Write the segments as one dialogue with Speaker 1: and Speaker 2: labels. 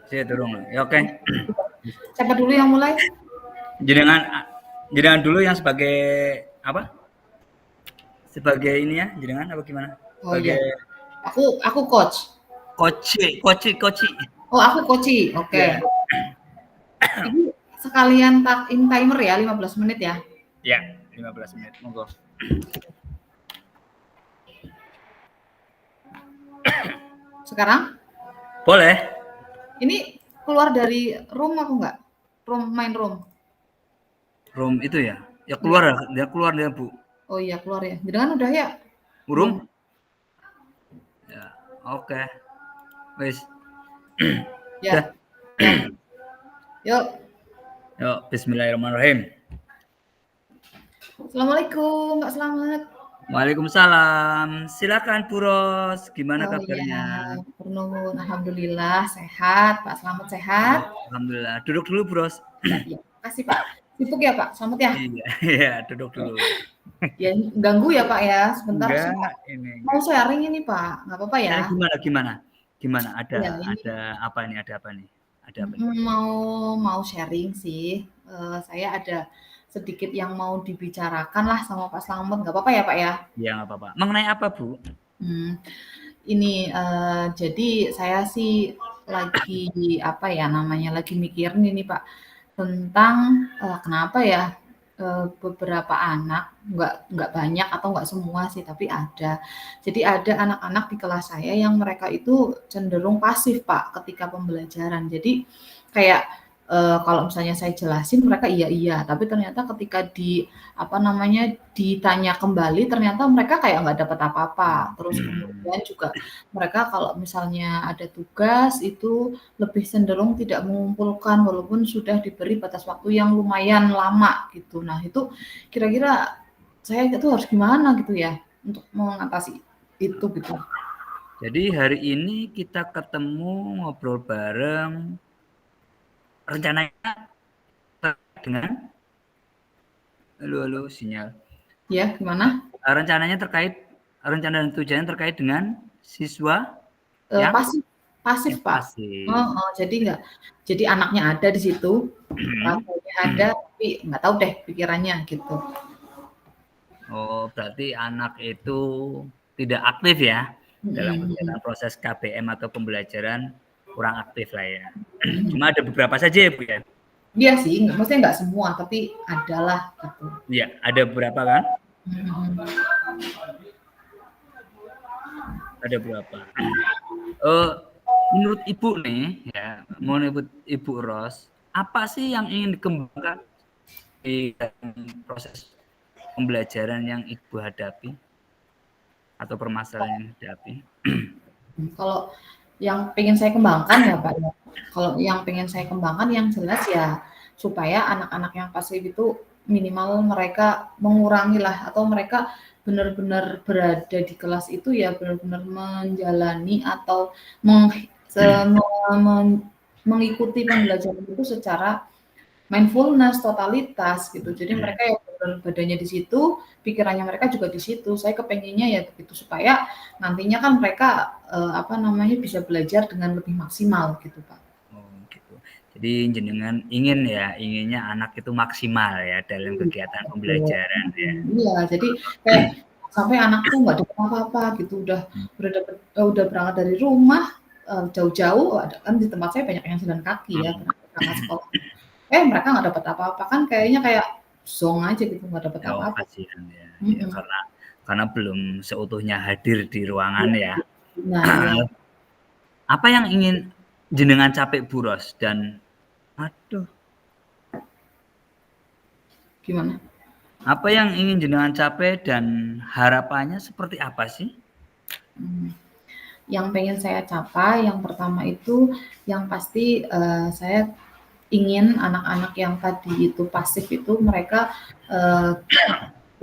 Speaker 1: Saya turun. Ya oke.
Speaker 2: Siapa dulu yang mulai?
Speaker 1: Jenengan dulu yang sebagai apa? Sebagai ini ya, jenengan apa gimana?
Speaker 2: Oh iya,
Speaker 1: Sebagai
Speaker 2: aku coach.
Speaker 1: koci.
Speaker 2: Oh aku koci, oke.
Speaker 1: Ya.
Speaker 2: Ini sekalian in timer ya, 15 menit ya.
Speaker 1: Ya, 15 menit. Monggo.
Speaker 2: Sekarang,
Speaker 1: Boleh.
Speaker 2: ini keluar dari room apa enggak? Main room.
Speaker 1: Room itu ya. Ya keluar
Speaker 2: Iya.
Speaker 1: ya, dia keluar dia, Bu.
Speaker 2: Oh iya keluar ya. Jangan udah ya? Belum.
Speaker 1: Burung? Ya, oke. Wis. Udah.
Speaker 2: Ya. Ya. Yuk.
Speaker 1: Yuk, bismillahirrahmanirrahim.
Speaker 2: Assalamualaikum, Kak Selamat.
Speaker 1: Waalaikumsalam. Silakan Bu Ros, gimana
Speaker 2: Oh iya,
Speaker 1: kabarnya?
Speaker 2: Purnun. Alhamdulillah sehat. Pak Selamat sehat.
Speaker 1: Alhamdulillah. Duduk dulu, Bros.
Speaker 2: Iya, makasih Pak. Sibuk ya Pak, Selamat ya.
Speaker 1: Iya, iya, duduk dulu.
Speaker 2: Ya ganggu ya Pak ya. Sebentar
Speaker 1: Enggak,
Speaker 2: saya
Speaker 1: ini
Speaker 2: mau
Speaker 1: enggak.
Speaker 2: sharing ini Pak. Nggak apa-apa ya.
Speaker 1: Gimana? Gimana?
Speaker 2: Ya ini
Speaker 1: Ada apa nih? Ada apa nih? Ada apa nih?
Speaker 2: mau sharing sih. Saya ada sedikit yang mau dibicarakan lah sama Pak Selamat. Nggak apa-apa ya Pak ya.
Speaker 1: Ya, nggak apa-apa. Mengenai apa, Bu?
Speaker 2: Hmm, ini jadi saya sih lagi apa ya namanya lagi mikirin ini Pak tentang kenapa ya beberapa anak nggak banyak atau nggak semua sih tapi ada. Jadi ada anak-anak di kelas saya yang mereka itu cenderung pasif Pak ketika pembelajaran. Jadi kayak kalau misalnya saya jelasin mereka iya iya, tapi ternyata ketika apa namanya ditanya kembali ternyata mereka kayak nggak dapat apa-apa. Terus kemudian juga mereka kalau misalnya ada tugas itu lebih cenderung tidak mengumpulkan walaupun sudah diberi batas waktu yang lumayan lama gitu. Nah, itu kira-kira saya itu harus gimana gitu ya untuk mengatasi itu gitu.
Speaker 1: Jadi hari ini kita ketemu ngobrol bareng. Rencananya dengan halo sinyal.
Speaker 2: Ya, gimana?
Speaker 1: Rencana dan tujuannya terkait dengan siswa yang
Speaker 2: Pasif pasif, Pak.
Speaker 1: pasif.
Speaker 2: Heeh, jadi anaknya ada di situ, rasanya ada, tapi nggak tahu deh pikirannya gitu.
Speaker 1: Oh, berarti anak itu tidak aktif ya dalam
Speaker 2: Mhm
Speaker 1: kegiatan
Speaker 2: mhm.
Speaker 1: proses KBM atau pembelajaran, kurang aktif lah ya.
Speaker 2: Mhm.
Speaker 1: Cuma ada beberapa saja ya, Bu ya?
Speaker 2: Iya sih, maksudnya nggak semua, tapi adalah gitu.
Speaker 1: Iya, ada beberapa kan?
Speaker 2: Mhm.
Speaker 1: Ada beberapa. Eh, menurut Ibu nih ya, menurut Ibu Ros, apa sih yang ingin dikembangkan di proses pembelajaran yang Ibu hadapi atau permasalahan yang dihadapi?
Speaker 2: Kalau yang pengen saya kembangkan ya Pak ya, kalau yang pengen saya kembangkan yang jelas ya supaya anak-anak yang pasif itu minimal mereka mengurangi lah atau mereka benar-benar berada di kelas itu ya benar-benar menjalani atau meng, se, mengikuti pembelajaran itu secara mindfulness, totalitas gitu. Jadi mereka ya benar badannya di situ, pikirannya mereka juga di situ. Saya kepengennya ya begitu supaya nantinya kan mereka apa namanya bisa belajar dengan lebih maksimal gitu, Pak.
Speaker 1: Oh, gitu. Jadi jenengan inginnya anak itu maksimal ya dalam
Speaker 2: Iya,
Speaker 1: kegiatan
Speaker 2: betul.
Speaker 1: pembelajaran ya.
Speaker 2: Iya, jadi kayak sampai anak tuh nggak dapat apa-apa gitu, udah berangkat dari rumah jauh-jauh, ada kan di tempat saya banyak yang jalan kaki ya, berangkat sekolah. Mereka nggak dapat apa-apa kan kayaknya kayak zonk aja gitu, nggak dapat
Speaker 1: Oh,
Speaker 2: apa-apa.
Speaker 1: kasihan ya. Ya
Speaker 2: Mhm.
Speaker 1: karena belum seutuhnya hadir di ruangan
Speaker 2: Iya,
Speaker 1: ya.
Speaker 2: nah iya.
Speaker 1: Apa yang ingin jenengan capai Bu Ros dan aduh,
Speaker 2: Gimana?
Speaker 1: apa yang ingin jenengan capai dan harapannya seperti apa sih?
Speaker 2: Mmm, yang pengen saya capai yang pertama itu yang pasti, saya ingin anak-anak yang tadi itu pasif itu mereka, eee,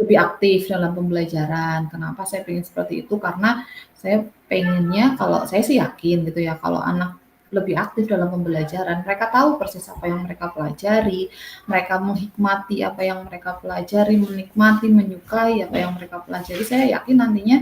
Speaker 2: lebih aktif dalam pembelajaran. Kenapa saya pengen seperti itu, karena saya pengennya kalau saya sih yakin gitu ya, kalau anak lebih aktif dalam pembelajaran, mereka tahu persis apa yang mereka pelajari, mereka menghikmati apa yang mereka pelajari, menikmati, menyukai apa yang mereka pelajari. Saya yakin nantinya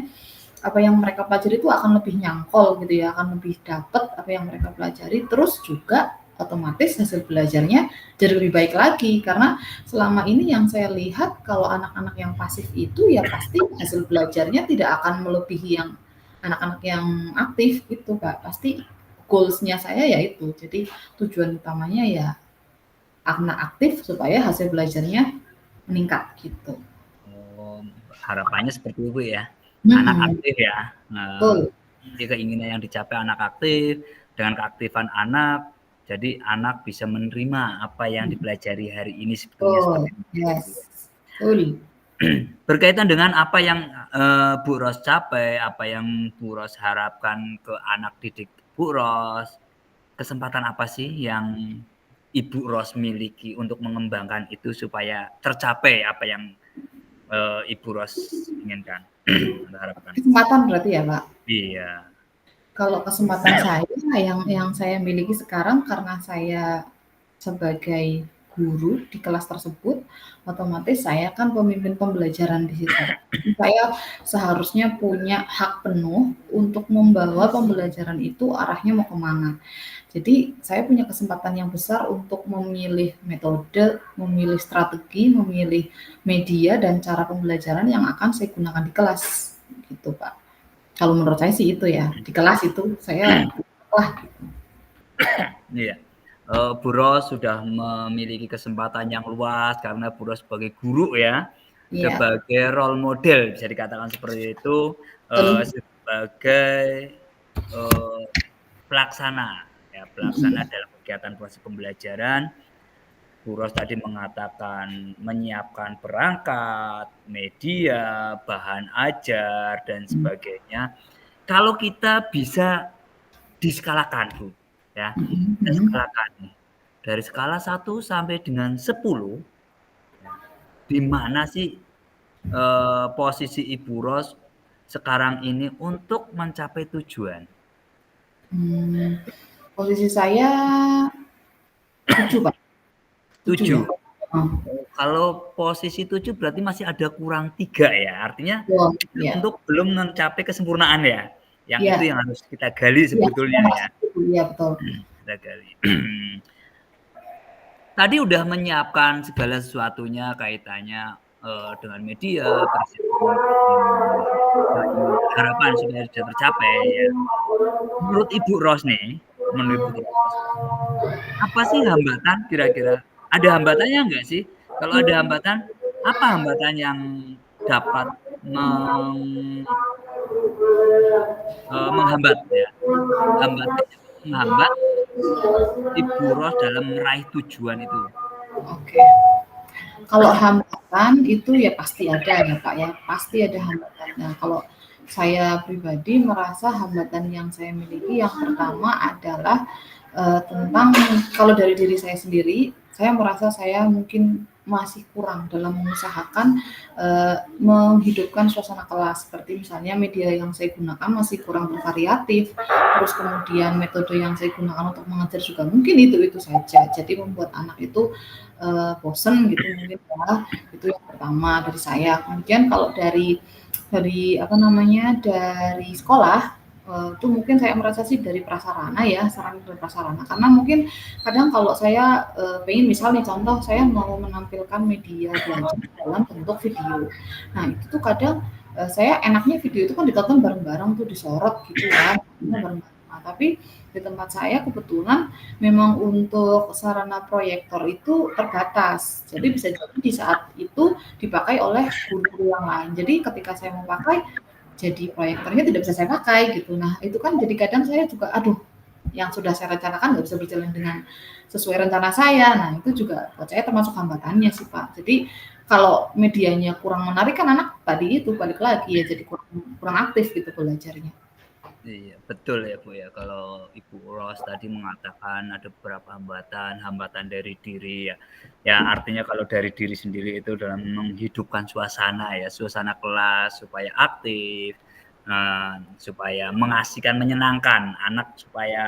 Speaker 2: apa yang mereka pelajari itu akan lebih nyangkol gitu ya, akan lebih dapet apa yang mereka pelajari, terus juga otomatis hasil belajarnya jadi lebih baik lagi. Karena selama ini yang saya lihat kalau anak-anak yang pasif itu ya pasti hasil belajarnya tidak akan melebihi yang anak-anak yang aktif gitu, Kak. Pasti goals-nya saya ya itu. Jadi tujuan utamanya ya anak aktif supaya hasil belajarnya meningkat gitu.
Speaker 1: Oh, harapannya seperti itu ya. Anak
Speaker 2: Mhm,
Speaker 1: aktif ya.
Speaker 2: betul.
Speaker 1: Jadi keinginan yang dicapai anak aktif, dengan keaktifan anak, jadi anak bisa menerima apa yang
Speaker 2: Mhm,
Speaker 1: dipelajari hari ini sebetulnya
Speaker 2: betul,
Speaker 1: seperti itu.
Speaker 2: yes, betul.
Speaker 1: Berkaitan dengan apa yang Bu Ros capai, apa yang Bu Ros harapkan ke anak didik Bu Ros, kesempatan apa sih yang Ibu Ros miliki untuk mengembangkan itu supaya tercapai apa yang Ibu Ros inginkan atau harapkan?
Speaker 2: Kesempatan berarti ya, Pak?
Speaker 1: Iya.
Speaker 2: Kalau kesempatan saya yang saya miliki sekarang karena saya sebagai guru di kelas tersebut, otomatis saya kan pemimpin pembelajaran di situ. Saya seharusnya punya hak penuh untuk membawa pembelajaran itu arahnya mau kemana. Jadi saya punya kesempatan yang besar untuk memilih metode, memilih strategi, memilih media dan cara pembelajaran yang akan saya gunakan di kelas, gitu Pak. Kalau menurut saya sih itu ya, di kelas itu saya wah
Speaker 1: Iya. Bu Ros sudah memiliki kesempatan yang luas karena Bu Ros sebagai guru ya,
Speaker 2: iya,
Speaker 1: sebagai role model bisa dikatakan seperti itu,
Speaker 2: betul,
Speaker 1: sebagai, eee, pelaksana ya,
Speaker 2: mhm,
Speaker 1: pelaksana dalam kegiatan proses pembelajaran. Bu Ros tadi mengatakan menyiapkan perangkat, media, bahan ajar, dan
Speaker 2: mhm,
Speaker 1: sebagainya. Kalau kita bisa diskalakan, Bu, ya,
Speaker 2: mhm
Speaker 1: kita
Speaker 2: mhm.
Speaker 1: skalakan nih, dari skala 1 sampai dengan 10, ya, di mana sih, posisi Ibu Ros sekarang ini untuk mencapai tujuan?
Speaker 2: Posisi saya 7 Pak, 7 ya?
Speaker 1: 7.
Speaker 2: Heeh,
Speaker 1: Oh, kalau posisi 7 berarti masih ada kurang 3 ya, artinya
Speaker 2: betul, iya,
Speaker 1: untuk belum mencapai kesempurnaan ya? Yang itu
Speaker 2: iya
Speaker 1: yang harus kita gali
Speaker 2: iya, saya
Speaker 1: sebetulnya ya,
Speaker 2: masih 7, iya betul.
Speaker 1: kita gali. Tadi udah menyiapkan segala sesuatunya kaitannya, dengan media, harapan supaya sudah tercapai ya. Menurut Ibu Ros nih, menurut Ibu Ros, apa sih hambatan kira-kira? Ada hambatannya enggak sih? Kalau ada hambatan, apa hambatan yang dapat meng menghambat ya, hambatan yang menghambat Ibu Ros dalam meraih tujuan itu?
Speaker 2: Oke. Kalau hambatan itu ya pasti ada ya Kak ya, pasti ada hambatan. Nah kalau saya pribadi merasa hambatan yang saya miliki yang pertama adalah, tentang kalau dari diri saya sendiri, saya merasa saya mungkin masih kurang dalam mengusahakan, menghidupkan suasana kelas. Seperti misalnya media yang saya gunakan masih kurang bervariatif, terus kemudian metode yang saya gunakan untuk mengajar juga mungkin itu-itu saja. Jadi membuat anak itu, bosen gitu mungkin ya, itu yang pertama dari saya. Kemudian kalau dari apa namanya, dari sekolah, itu mungkin saya merasa sih dari prasarana ya, sarana dan prasarana. Karena mungkin kadang kalau saya, pengen misal nih contoh saya mau menampilkan media belajar dalam bentuk video. Nah itu tuh kadang, saya enaknya video itu kan ditonton bareng-bareng tuh, disorot gitu kan, bareng-bareng. Nah tapi di tempat saya kebetulan memang untuk sarana proyektor itu terbatas. Jadi bisa jadi di saat itu dipakai oleh guru-guru yang lain. Jadi ketika saya mau pakai, jadi proyektornya tidak bisa saya pakai gitu. Nah itu kan jadi kadang saya juga, aduh yang sudah saya rencanakan nggak bisa berjalan dengan sesuai rencana saya. Nah itu juga buat saya termasuk hambatannya sih Pak. Jadi kalau medianya kurang menarik kan anak tadi itu balik lagi ya jadi kurang kurang aktif gitu belajarnya.
Speaker 1: Iya, betul ya, Bu, ya. Kalau Ibu Ros tadi mengatakan ada beberapa hambatan, hambatan dari diri ya. Ya, artinya kalau dari diri sendiri itu dalam menghidupkan suasana ya, suasana kelas supaya aktif, supaya mengasihkan, menyenangkan, anak supaya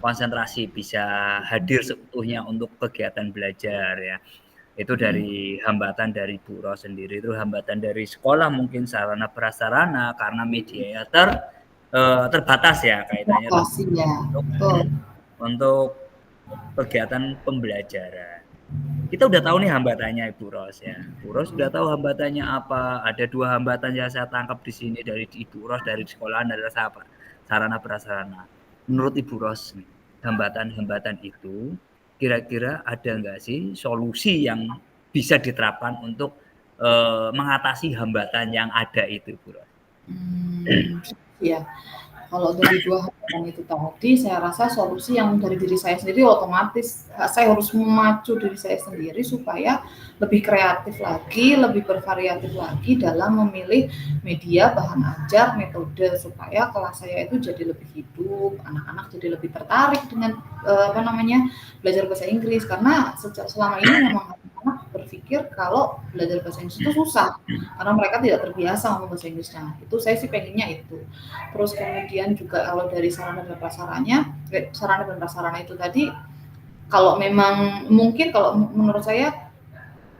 Speaker 1: konsentrasi bisa hadir seutuhnya untuk kegiatan belajar ya. Itu dari hambatan dari Bu Ros sendiri, itu hambatan dari sekolah mungkin sarana prasarana karena media terbatas ya kaitannya
Speaker 2: Lokasi ya,
Speaker 1: untuk
Speaker 2: betul.
Speaker 1: untuk kegiatan pembelajaran. Kita udah tahu nih hambatannya Ibu Ros ya. Bu Ros sudah tahu hambatannya apa. Ada 2 hambatan yang saya tangkap di sini dari Ibu Ros dari sekolahan adalah apa? Sarana prasarana. Menurut Ibu Ros nih, hambatan-hambatan itu kira-kira ada nggak sih solusi yang bisa diterapkan untuk mengatasi hambatan yang ada itu, Bu Ros?
Speaker 2: Ya. Kalau dari 2 hambatan itu tadi, saya rasa solusi yang dari diri saya sendiri otomatis saya harus memacu diri saya sendiri supaya lebih kreatif lagi, lebih bervariatif lagi dalam memilih media, bahan ajar, metode supaya kelas saya itu jadi lebih hidup, anak-anak jadi lebih tertarik dengan belajar bahasa Inggris karena selama ini memang anak berpikir kalau belajar bahasa Inggris itu susah karena mereka tidak terbiasa ngomong bahasa Inggrisnya. Itu saya sih pengennya itu. Terus kemudian juga kalau dari sarana dan prasarana itu tadi, kalau memang mungkin kalau menurut saya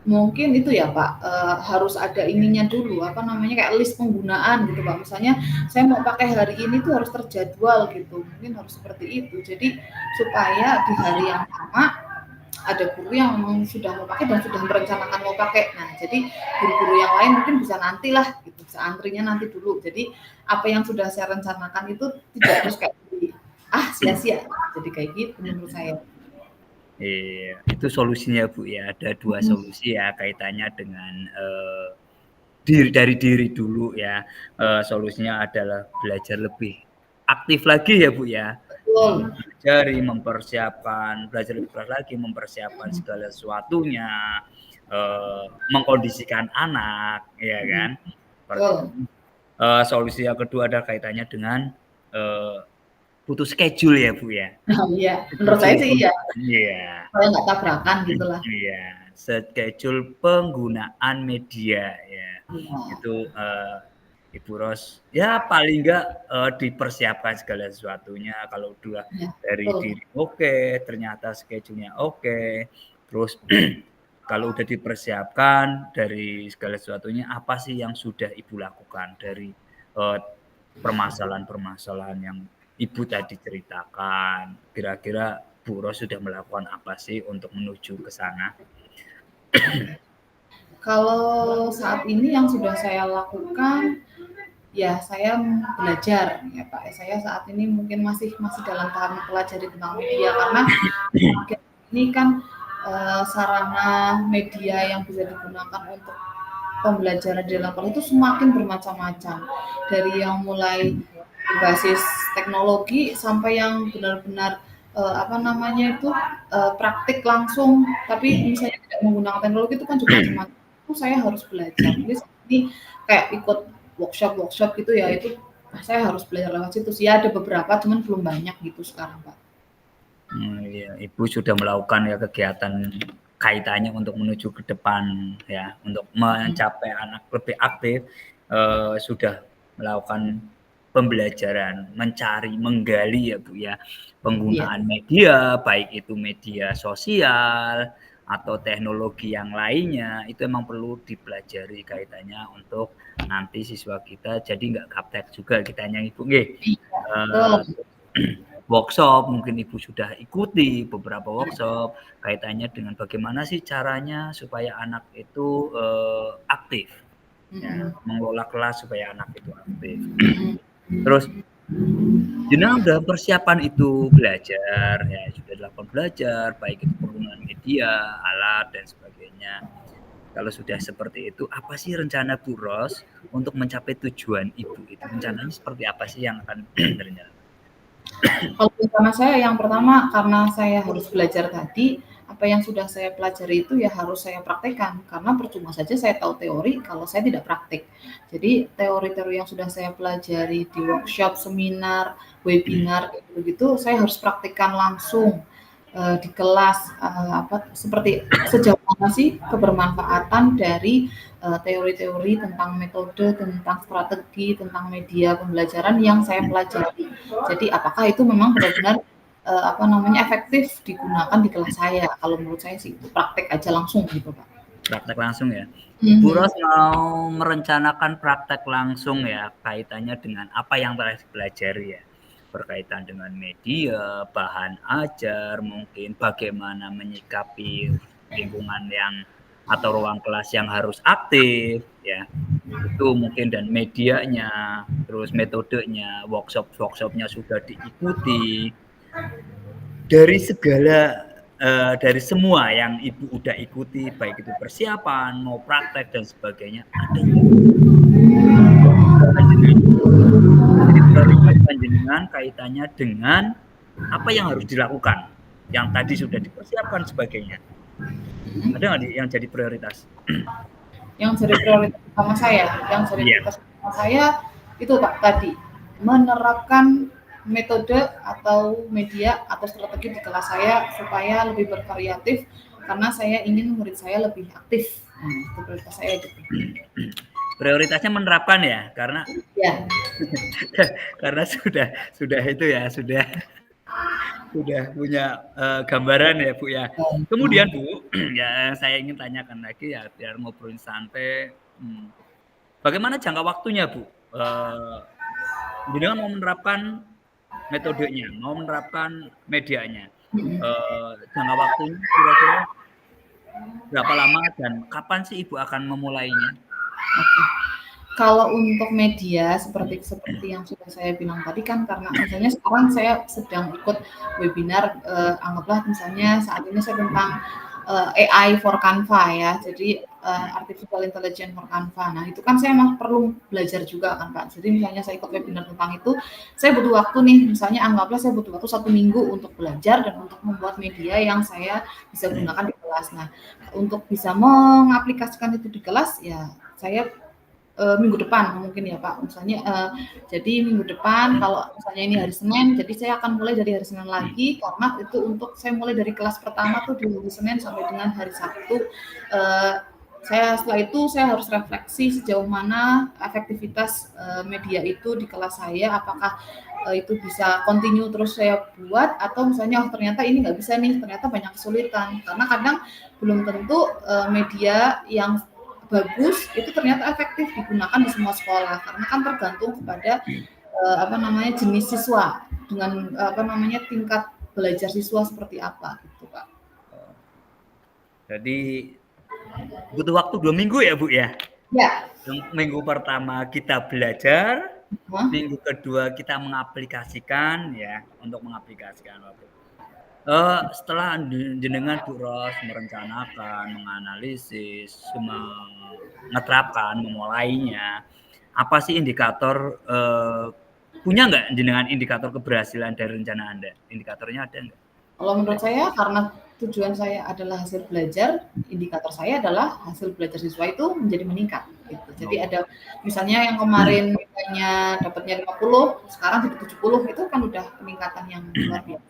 Speaker 2: mungkin itu ya Pak, harus ada ininya dulu, kayak list penggunaan gitu Pak. Misalnya saya mau pakai hari ini tuh harus terjadwal gitu, mungkin harus seperti itu. Jadi supaya di hari yang sama ada guru yang memang sudah mau pakai dan sudah merencanakan mau pakai. Nah, jadi guru-guru yang lain mungkin bisa nantilah gitu, bisa antrinya nanti dulu. Jadi apa yang sudah saya rencanakan itu tidak harus kayak sia-sia. Jadi kayak gitu menurut saya.
Speaker 1: Iya, itu solusinya Bu ya. Ada 2 solusi ya kaitannya dengan dari diri dulu ya. Solusinya adalah belajar lebih aktif lagi ya Bu ya.
Speaker 2: Betul.
Speaker 1: Belajar lebih keras lagi, mempersiapkan segala sesuatunya, mengkondisikan anak, ya kan?
Speaker 2: Betul.
Speaker 1: Solusi yang kedua adalah kaitannya dengan butuh schedule ya Bu ya.
Speaker 2: Iya, menurut saya sih iya.
Speaker 1: Iya.
Speaker 2: Supaya nggak tabrakan gitulah.
Speaker 1: Iya, schedule penggunaan media ya.
Speaker 2: Iya.
Speaker 1: Itu Ibu Ros ya paling enggak dipersiapkan segala sesuatunya kalau udah
Speaker 2: Iya,
Speaker 1: dari
Speaker 2: betul.
Speaker 1: diri oke, ternyata schedule-nya oke, terus kalau udah dipersiapkan dari segala sesuatunya apa sih yang sudah Ibu lakukan dari permasalahan-permasalahan yang Ibu tadi ceritakan, kira-kira Bu Ros sudah melakukan apa sih untuk menuju ke sana?
Speaker 2: Kalau saat ini yang sudah saya lakukan, ya saya belajar ya Pak. Saya saat ini mungkin masih dalam tahap mempelajari tentang media karena ini kan sarana media yang bisa digunakan untuk pembelajaran di dalam kelas itu semakin bermacam-macam. Dari yang mulai berbasis teknologi sampai yang benar-benar praktik langsung, tapi misalnya tidak menggunakan teknologi itu kan juga macam-macam. Itu saya harus belajar. Jadi ini kayak ikut workshop gitu ya, itu saya harus belajar lewat situ sih. Ada beberapa, cuman belum banyak gitu sekarang, Pak.
Speaker 1: Iya, Ibu sudah melakukan ya kegiatan kaitannya untuk menuju ke depan ya, untuk mencapai anak lebih aktif, sudah melakukan pembelajaran, mencari, menggali ya Bu ya,
Speaker 2: Iya.
Speaker 1: penggunaan media, baik itu media sosial atau teknologi yang lainnya, itu emang perlu dipelajari kaitannya untuk nanti siswa kita jadi nggak gaptek juga kitanya Ibu nggih.
Speaker 2: Betul.
Speaker 1: Workshop mungkin Ibu sudah ikuti beberapa workshop kaitannya dengan bagaimana sih caranya supaya anak itu aktif ya, mengelola kelas supaya anak itu aktif. Terus jenengan udah persiapan itu belajar ya, sudah dilakukan belajar baik itu penggunaan media, alat dan sebagainya. Kalau sudah seperti itu, apa sih rencana Bu Ros untuk mencapai tujuan Ibu itu? Rencananya seperti apa sih yang akan terjadi?
Speaker 2: Kalau rencana saya yang pertama karena saya harus belajar tadi, apa yang sudah saya pelajari itu ya harus saya praktekkan karena percuma saja saya tahu teori kalau saya tidak praktik. Jadi teori-teori yang sudah saya pelajari di workshop, seminar, webinar begitu saya harus praktikkan langsung di kelas seperti sejauh mana sih kebermanfaatan dari teori-teori tentang metode, tentang strategi, tentang media pembelajaran yang saya pelajari. Jadi apakah itu memang benar-benar efektif digunakan di kelas saya. Kalau menurut saya sih itu praktek aja langsung gitu, Pak.
Speaker 1: Praktek langsung ya. Bu
Speaker 2: Mhm.
Speaker 1: Ros mau merencanakan praktek langsung ya, kaitannya dengan apa yang telah dipelajari ya. Berkaitan dengan media, bahan ajar, mungkin bagaimana menyikapi lingkungan yang atau ruang kelas yang harus aktif ya. Itu mungkin, dan medianya, terus metodenya, workshop-workshopnya sudah diikuti. Dari semua yang Ibu udah ikuti, baik itu persiapan, mau praktek dan sebagainya, ada nggak panjenengan jadi prioritas panjenengan kaitannya dengan apa yang harus dilakukan, yang tadi sudah dipersiapkan sebagainya. Ada nggak yang jadi prioritas?
Speaker 2: Yang jadi prioritas utama saya,
Speaker 1: Iya.
Speaker 2: itu Pak tadi, menerapkan metode atau media atau strategi di kelas saya supaya lebih bervariatif karena saya ingin murid saya lebih aktif. Itu prioritas saya gitu.
Speaker 1: Prioritasnya menerapkan ya, karena
Speaker 2: Ya.
Speaker 1: karena sudah itu ya, sudah punya gambaran ya Bu ya. Kemudian Bu, ya saya ingin tanyakan lagi ya biar ngobrolin santai. Bagaimana jangka waktunya Bu? Jenengan mau menerapkan metodenya, mau menerapkan medianya. Jangka waktunya kira-kira berapa lama dan kapan sih Ibu akan memulainya?
Speaker 2: Oke. Kalau untuk media seperti yang sudah saya bilang tadi kan karena misalnya sekarang saya sedang ikut webinar anggaplah misalnya saat ini saya tentang AI for Canva ya. Jadi artificial intelligence for Canva. Nah, itu kan saya masih perlu belajar juga kan, Pak. Jadi misalnya saya ikut webinar tentang itu, saya butuh waktu nih, misalnya anggaplah saya butuh waktu 1 minggu untuk belajar dan untuk membuat media yang saya bisa gunakan di kelas. Nah, untuk bisa mengaplikasikan itu di kelas ya saya minggu depan mungkin ya Pak, misalnya jadi minggu depan kalau misalnya ini hari Senin, jadi saya akan mulai dari hari Senin lagi karena itu untuk saya mulai dari kelas pertama tuh di hari Senin sampai dengan hari Sabtu. Setelah itu saya harus refleksi sejauh mana efektivitas media itu di kelas saya, apakah itu bisa continue terus saya buat atau misalnya ternyata ini nggak bisa nih, ternyata banyak kesulitan karena kadang belum tentu media yang bagus itu ternyata efektif digunakan di semua sekolah karena kan tergantung kepada jenis siswa dengan tingkat belajar siswa seperti apa gitu Pak.
Speaker 1: Jadi butuh waktu 2 minggu ya Bu ya?
Speaker 2: Ya.
Speaker 1: Minggu pertama kita belajar,
Speaker 2: Hah?
Speaker 1: minggu kedua kita mengaplikasikan ya, untuk mengaplikasikan waktu. Setelah jenengan Bu Ros merencanakan, menganalisis, menerapkan, memulainya, apa sih indikator, punya nggak jenengan indikator keberhasilan dari rencana Anda? Indikatornya ada nggak?
Speaker 2: Kalau menurut saya karena tujuan saya adalah hasil belajar, indikator saya adalah hasil belajar siswa itu menjadi meningkat gitu. Jadi ada misalnya yang kemarin nilainya dapatnya 50, sekarang jadi 70 itu kan udah peningkatan yang luar biasa.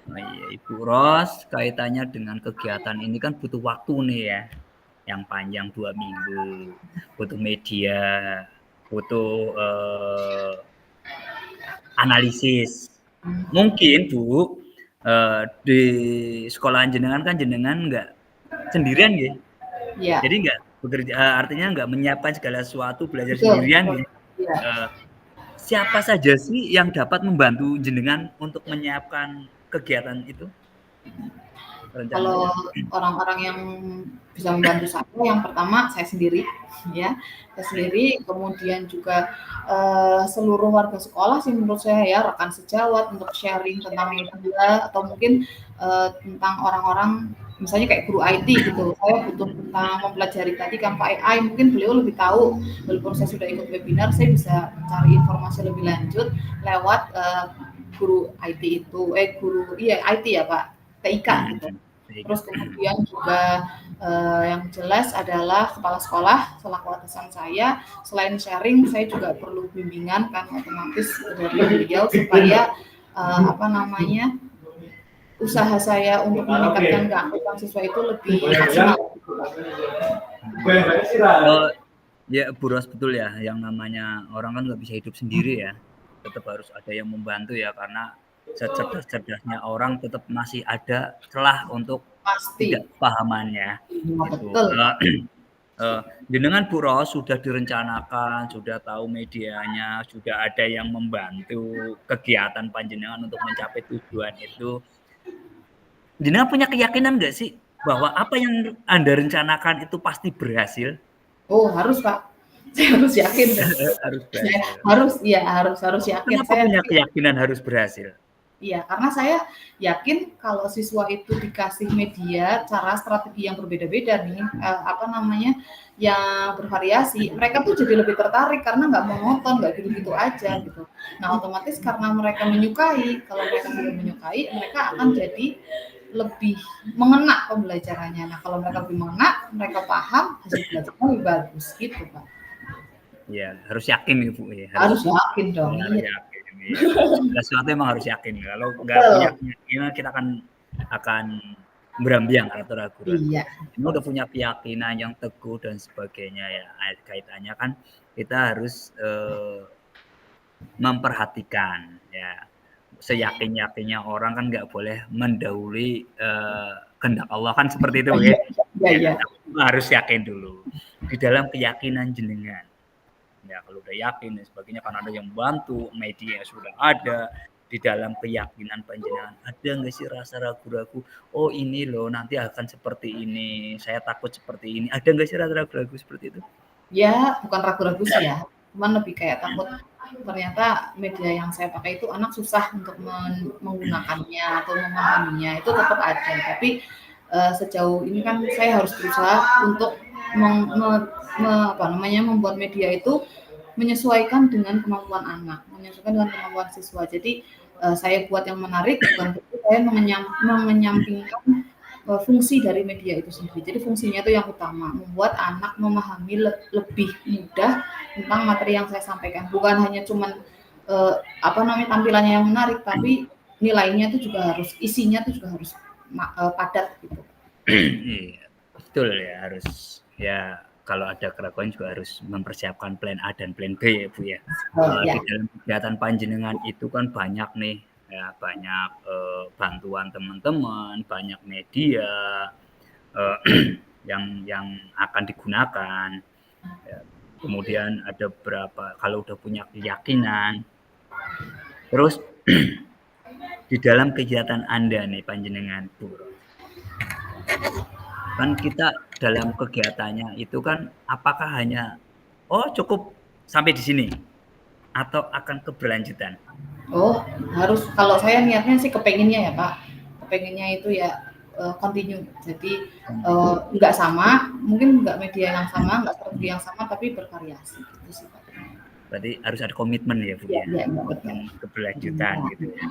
Speaker 1: Oh iya, Ibu Ros, kaitannya dengan kegiatan ini kan butuh waktu nih ya, yang panjang 2 minggu, butuh media, butuh analisis. Mungkin Bu, di sekolahan jenengan kan jenengan nggak sendirian ya,
Speaker 2: Iya,
Speaker 1: jadi nggak bekerja, artinya nggak menyiapkan segala sesuatu belajar
Speaker 2: betul,
Speaker 1: sendirian
Speaker 2: betul.
Speaker 1: ya.
Speaker 2: Iya.
Speaker 1: Siapa saja sih yang dapat membantu jenengan untuk menyiapkan kegiatan itu,
Speaker 2: Kalau
Speaker 1: rencananya?
Speaker 2: orang-orang yang bisa membantu saya, yang pertama saya sendiri, ya, saya sendiri, kemudian juga seluruh warga sekolah sih menurut saya ya, rekan sejawat untuk sharing tentang media atau mungkin tentang orang-orang misalnya kayak guru IT gitu, saya butuh tentang mempelajari tadi Canva AI, mungkin beliau lebih tahu, walaupun saya sudah ikut webinar, saya bisa cari informasi lebih lanjut lewat guru IT itu, IT ya Pak, TIK gitu. Terus kemudian juga yang jelas adalah kepala sekolah selaku atasan saya. Selain sharing, saya juga perlu bimbingan kan otomatis dari beliau supaya usaha saya untuk meningkatkan keaktifan siswa itu lebih maksimal.
Speaker 1: Ya Bu Ros, betul ya, yang namanya orang kan nggak bisa hidup sendiri ya, tetap harus ada yang membantu ya, karena secerdas-cerdasnya orang tetap masih ada celah untuk
Speaker 2: Pasti.
Speaker 1: ketidakpahamannya
Speaker 2: Iya,
Speaker 1: gitu.
Speaker 2: betul.
Speaker 1: Jenengan Bu Ros sudah direncanakan, sudah tahu medianya, sudah ada yang membantu kegiatan panjenengan untuk mencapai tujuan itu. Jenengan punya keyakinan nggak sih bahwa apa yang Anda rencanakan itu pasti berhasil?
Speaker 2: Oh, harus, Pak. Saya harus yakin dong.
Speaker 1: Harus
Speaker 2: Saya
Speaker 1: berhasil.
Speaker 2: harus iya, harus yakin.
Speaker 1: Kenapa
Speaker 2: Saya
Speaker 1: punya keyakinan harus berhasil?
Speaker 2: iya, karena saya yakin kalau siswa itu dikasih media, cara strategi yang berbeda-beda nih, apa namanya, yang bervariasi, mereka tuh jadi lebih tertarik karena nggak monoton, nggak gitu-gitu aja gitu. Nah, otomatis karena mereka menyukai, kalau mereka sudah menyukai, mereka akan jadi lebih mengena pembelajarannya. Nah, kalau mereka lebih mengena, mereka paham, hasil belajarnya lebih bagus gitu, Pak.
Speaker 1: Ya, harus yakin nih Bu ya,
Speaker 2: Harus yakin dong,
Speaker 1: harus
Speaker 2: iya.
Speaker 1: yakin ya. Segala sesuatu emang harus yakin. Kalau nggak punya
Speaker 2: Betul.
Speaker 1: keyakinan kita akan berambiang atau ragu-ragu.
Speaker 2: Iya,
Speaker 1: Ini udah punya keyakinan yang teguh dan sebagainya ya. Kaitannya kan kita harus memperhatikan ya. Seyakin-yakinnya orang kan nggak boleh mendahului kehendak Allah kan seperti itu
Speaker 2: iya,
Speaker 1: ya.
Speaker 2: iya,
Speaker 1: Ya,
Speaker 2: iya.
Speaker 1: harus yakin dulu di dalam keyakinan jenengan. Ya kalau udah yakin dan sebagainya kan ada yang bantu, media sudah ada, di dalam keyakinan panjenengan ada nggak sih rasa ragu-ragu, oh ini loh nanti akan seperti ini, saya takut seperti ini, ada nggak sih rasa ragu-ragu seperti itu?
Speaker 2: Ya, bukan ragu-ragu sih ya, cuman lebih kayak takut ternyata media yang saya pakai itu anak susah untuk menggunakannya atau memahaminya, itu tetap ada. Tapi sejauh ini kan saya harus berusaha untuk membuat media itu menyesuaikan dengan kemampuan anak, menyesuaikan dengan kemampuan siswa. Jadi saya buat yang menarik, bukan berarti saya menyampingkan fungsi dari media itu sendiri. Jadi fungsinya itu yang utama, membuat anak memahami lebih mudah tentang materi yang saya sampaikan. Bukan hanya cuman tampilannya yang menarik, tapi nilainya itu juga harus, isinya itu juga harus padat gitu.
Speaker 1: Iya, betul ya harus ya kalau ada keraguan juga harus mempersiapkan plan A dan plan B ya Bu ya. Di
Speaker 2: Ya.
Speaker 1: dalam kegiatan panjenengan itu kan banyak nih ya banyak bantuan teman-teman, banyak media yang akan digunakan. Ya. Kemudian ada berapa kalau udah punya keyakinan. Terus di dalam kegiatan Anda nih panjenengan Bu, kan kita dalam kegiatannya itu kan apakah hanya oh cukup sampai di sini atau akan keberlanjutan?
Speaker 2: Oh, harus, kalau saya niatnya sih kepengennya ya Pak, kepengennya itu ya continue. Jadi nggak sama, mungkin nggak media yang sama, nggak strategi yang sama, tapi bervariasi gitu sih Pak.
Speaker 1: Berarti harus ada komitmen ya Bu
Speaker 2: Iya,
Speaker 1: ya,
Speaker 2: iya, iya, betul.
Speaker 1: komitmen keberlanjutan gitu ya.
Speaker 2: Ya,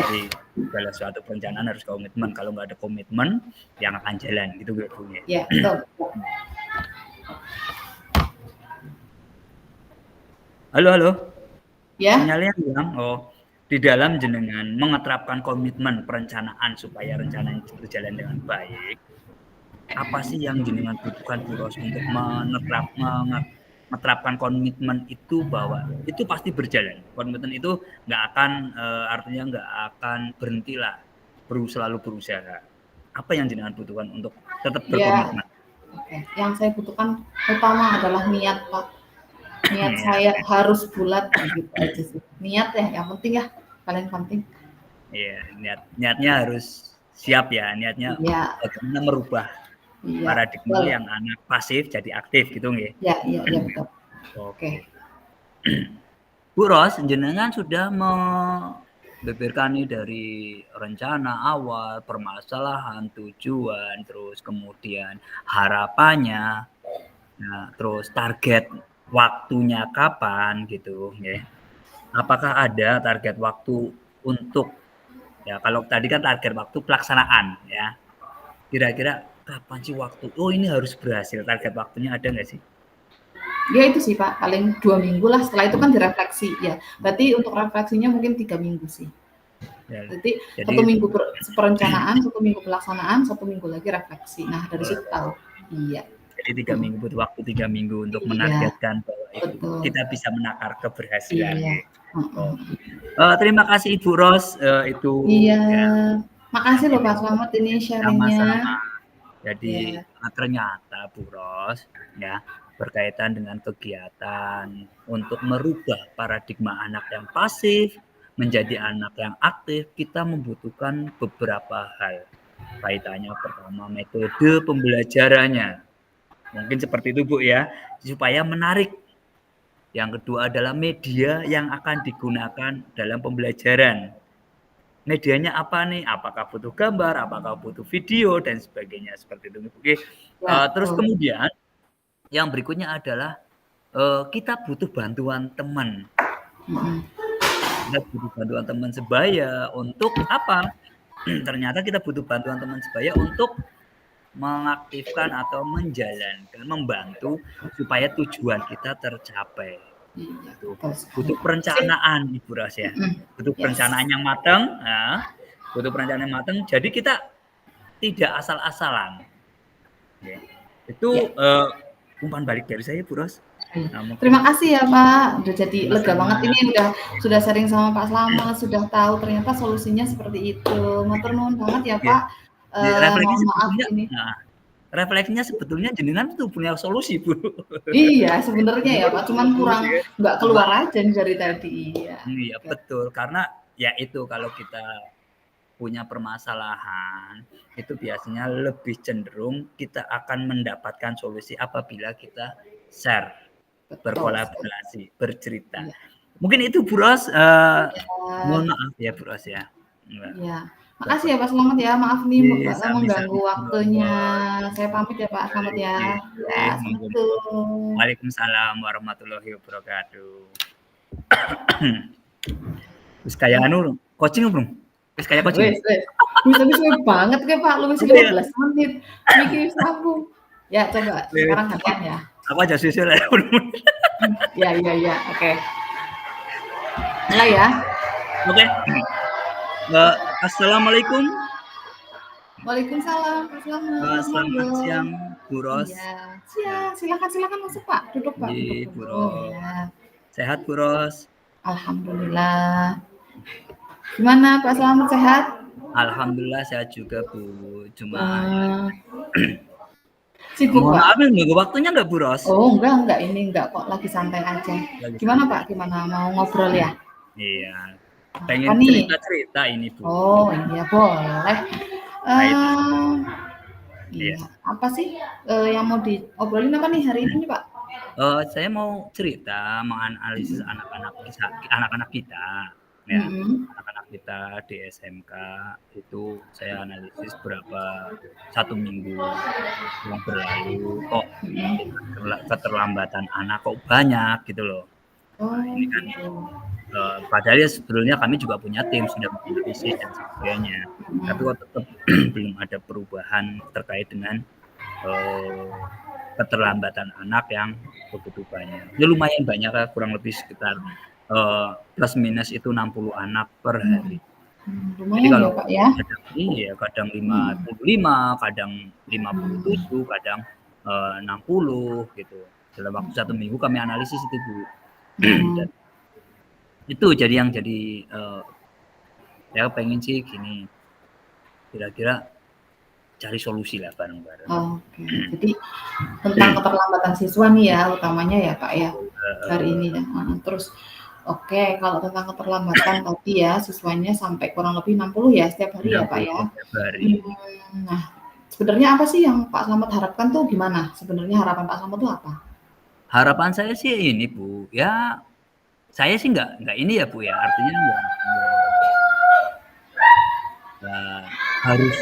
Speaker 1: Jadi segala suatu perencanaan harus komitmen. Kalau nggak ada komitmen, yang akan jalan gitu Bu ya.
Speaker 2: ya, betul.
Speaker 1: Halo, halo.
Speaker 2: Ya,
Speaker 1: Sinyalnya hilang. Oh, di dalam jenengan mengeterapkan komitmen perencanaan supaya rencana itu berjalan dengan baik. Apa sih yang jenengan butuhkan Bu Ros untuk menerapkan komitmen itu bahwa itu pasti berjalan. Komitmen itu nggak akan artinya nggak akan berhentilah, selalu berusaha. Apa yang jenengan butuhkan untuk tetap
Speaker 2: ya.
Speaker 1: berkomitmen?
Speaker 2: Oke. Yang saya butuhkan utama adalah niat Pak. Niat
Speaker 1: Ya,
Speaker 2: saya harus bulat gitu aja sih. Niat ya, yang penting ya, paling penting.
Speaker 1: ya niatnya harus siap ya, niatnya
Speaker 2: Iya,
Speaker 1: bagaimana merubah
Speaker 2: iya,
Speaker 1: paradigma
Speaker 2: betul.
Speaker 1: yang anak pasif jadi aktif gitu nggih.
Speaker 2: Ya, iya, iya betul. Oke.
Speaker 1: Oke. Bu Ros, jenengan sudah membeberkan nih dari rencana awal, permasalahan, tujuan, terus kemudian harapannya, nah, terus target waktunya kapan gitu, ya. Apakah ada target waktu untuk ya kalau tadi kan target waktu pelaksanaan ya. Kira-kira kapan sih waktu? Oh ini harus berhasil. Target waktunya ada nggak sih?
Speaker 2: Ya itu sih Pak, paling 2 minggu lah. Setelah itu kan direfleksi ya. Berarti untuk refleksinya mungkin 3 minggu sih.
Speaker 1: Ya,
Speaker 2: Jadi
Speaker 1: jadi
Speaker 2: 1 minggu perencanaan, 1 minggu pelaksanaan, 1 minggu lagi refleksi. Nah dari situ tahu. Iya.
Speaker 1: Jadi 3 minggu, butuh waktu 3 minggu untuk
Speaker 2: Iya,
Speaker 1: menargetkan bahwa itu
Speaker 2: betul.
Speaker 1: kita bisa menakar keberhasilan
Speaker 2: Iya,
Speaker 1: gitu.
Speaker 2: heeh.
Speaker 1: Terima kasih Ibu Ros, itu
Speaker 2: Iya,
Speaker 1: ya
Speaker 2: makasih loh Pak
Speaker 1: ini
Speaker 2: Slamet ini sharing-nya.
Speaker 1: sama-sama. Jadi
Speaker 2: Iya,
Speaker 1: ternyata Bu Ros ya berkaitan dengan kegiatan untuk merubah paradigma anak yang pasif menjadi anak yang aktif, kita membutuhkan beberapa hal. Kaitannya pertama metode pembelajarannya. Mungkin seperti itu Bu ya, supaya menarik. Yang kedua adalah media yang akan digunakan dalam pembelajaran. Medianya apa nih? Apakah butuh gambar, apakah butuh video dan sebagainya seperti itu. Oke.
Speaker 2: ya
Speaker 1: Terus
Speaker 2: betul.
Speaker 1: kemudian yang berikutnya adalah kita butuh bantuan teman.
Speaker 2: Mhm.
Speaker 1: Kita butuh bantuan teman sebaya untuk apa? Ternyata kita butuh bantuan teman sebaya untuk mengaktifkan atau menjalankan, membantu supaya tujuan kita tercapai.
Speaker 2: Iya,
Speaker 1: Itu
Speaker 2: betul sekali
Speaker 1: butuh
Speaker 2: Pak. Sip,
Speaker 1: perencanaan Ibu Ras ya.
Speaker 2: mhm,
Speaker 1: Butuh
Speaker 2: yes.
Speaker 1: perencanaan yang matang, nah, butuh perencanaan yang matang. Jadi kita tidak asal-asalan. Ya.
Speaker 2: Ya,
Speaker 1: Itu umpan balik dari saya Bu Ros.
Speaker 2: iya.
Speaker 1: Nah,
Speaker 2: Terima
Speaker 1: mungkin
Speaker 2: kasih ya Pak, udah jadi lega banget
Speaker 1: sama-sama.
Speaker 2: ini sudah sharing sama Pak Slamet, sudah tahu ternyata solusinya seperti itu. Matur nuwun banget ya
Speaker 1: Ya,
Speaker 2: Pak,
Speaker 1: refleksi
Speaker 2: mohon maaf
Speaker 1: sebetulnya
Speaker 2: ini.
Speaker 1: nah, refleksinya sebetulnya jenengan tuh punya solusi Bu.
Speaker 2: Iya, sebenarnya ya Pak, cuman kurang
Speaker 1: Solusi ya.
Speaker 2: nggak
Speaker 1: Cuma
Speaker 2: keluar aja nih dari tadi. Iya,
Speaker 1: iya
Speaker 2: oke.
Speaker 1: betul, karena ya itu kalau kita punya permasalahan, itu biasanya lebih cenderung kita akan mendapatkan solusi apabila kita share,
Speaker 2: Betul sekali.
Speaker 1: berkolaborasi, bercerita.
Speaker 2: Iya.
Speaker 1: Mungkin itu Bu Ros, mohon
Speaker 2: Iya.
Speaker 1: maaf ya Bu Ros ya. Enggak,
Speaker 2: Iya. Makasih
Speaker 1: dapat.
Speaker 2: ya Pak Slamet ya, maaf nih mengganggu
Speaker 1: Sami-sami
Speaker 2: waktunya.
Speaker 1: monggo.
Speaker 2: Saya pamit ya Pak Slamet ya. Ya,
Speaker 1: Monggo monggo.
Speaker 2: Assalamualaikum.
Speaker 1: Waalaikumsalam warahmatullahi wabarakatuh. Wis kaya
Speaker 2: Wah,
Speaker 1: anu, coaching belum? Wis kaya coaching?
Speaker 2: wes wes. Wis suwe banget ke Pak, lu wis
Speaker 1: Apa ya?
Speaker 2: 15 menit. Niki wis sambung. Ya coba
Speaker 1: Wis,
Speaker 2: sekarang gantian ya.
Speaker 1: aku aja susul ya.
Speaker 2: Ya ya ya, oke. Mulai ya.
Speaker 1: Oke. Assalamualaikum.
Speaker 2: Waalaikumsalam Pak Slamet,
Speaker 1: Selamat
Speaker 2: monggo.
Speaker 1: siang Bu Ros.
Speaker 2: Iya,
Speaker 1: Ya,
Speaker 2: siang. Silakan silakan masuk Pak. Duduk Pak, duduk
Speaker 1: Bu
Speaker 2: dulu
Speaker 1: Ros.
Speaker 2: ya.
Speaker 1: Sehat Bu Ros?
Speaker 2: Alhamdulillah. Gimana Pak Slamet sehat?
Speaker 1: Alhamdulillah sehat juga Bu. Cuma ya,
Speaker 2: Eee, sibuk,
Speaker 1: mohon
Speaker 2: Pak?
Speaker 1: maaf nunggu waktunya nggak Bu Ros?
Speaker 2: Oh, enggak, ini enggak kok, lagi santai aja.
Speaker 1: Lagi
Speaker 2: Gimana,
Speaker 1: santai.
Speaker 2: Pak, gimana, mau ngobrol ya?
Speaker 1: Iya,
Speaker 2: Apa
Speaker 1: pengen
Speaker 2: nih?
Speaker 1: cerita-cerita ini Bu.
Speaker 2: Oh, iya boleh.
Speaker 1: Kaitan,
Speaker 2: Eee,
Speaker 1: iya.
Speaker 2: iya, apa sih, yang mau diobrolin apa nih hari ini nih, Pak?
Speaker 1: Saya mau cerita menganalisis
Speaker 2: Mhm,
Speaker 1: anak-anak kita, ya.
Speaker 2: mhm,
Speaker 1: Anak-anak kita di SMK itu saya analisis berapa 1 minggu yang berlalu kok
Speaker 2: mhm.
Speaker 1: tingkat keterlambatan anak kok banyak gitu loh. Nah,
Speaker 2: Oh,
Speaker 1: ini kan
Speaker 2: gitu.
Speaker 1: padahal ya sebetulnya kami juga punya tim sudah menganalisis dan sebagainya, tapi
Speaker 2: Mhm,
Speaker 1: kok tetap belum ada perubahan terkait dengan eee, keterlambatan anak yang begitu banyak. Ya lumayan banyak lah, kurang lebih sekitar, plus minus itu 60 anak per
Speaker 2: mhm,
Speaker 1: hari. Jadi
Speaker 2: lumayan
Speaker 1: kalau
Speaker 2: ya, Pak, ya?
Speaker 1: kadang
Speaker 2: Mhm,
Speaker 1: 55, kadang
Speaker 2: mhm,
Speaker 1: 57, kadang, 60 gitu. Dalam waktu 1 minggu kami analisis itu, Bu. Dan
Speaker 2: mhm.
Speaker 1: itu jadi yang jadi, saya pengen sih gini, kira-kira cari solusi lah bareng-bareng.
Speaker 2: Oke, jadi tentang keterlambatan siswa nih ya utamanya ya, Kak, ya, hari ini ya, heeh. Terus oke, kalau tentang keterlambatan tadi ya siswanya sampai kurang lebih 60 ya setiap hari ya, Pak,
Speaker 1: 60
Speaker 2: ya?
Speaker 1: tiap hari.
Speaker 2: Nah, sebenarnya apa sih yang Pak Slamet harapkan tuh gimana? Sebenarnya harapan Pak Slamet tuh apa?
Speaker 1: Harapan saya sih ini, Bu, ya saya sih nggak ini ya, Bu, ya, artinya nggak harus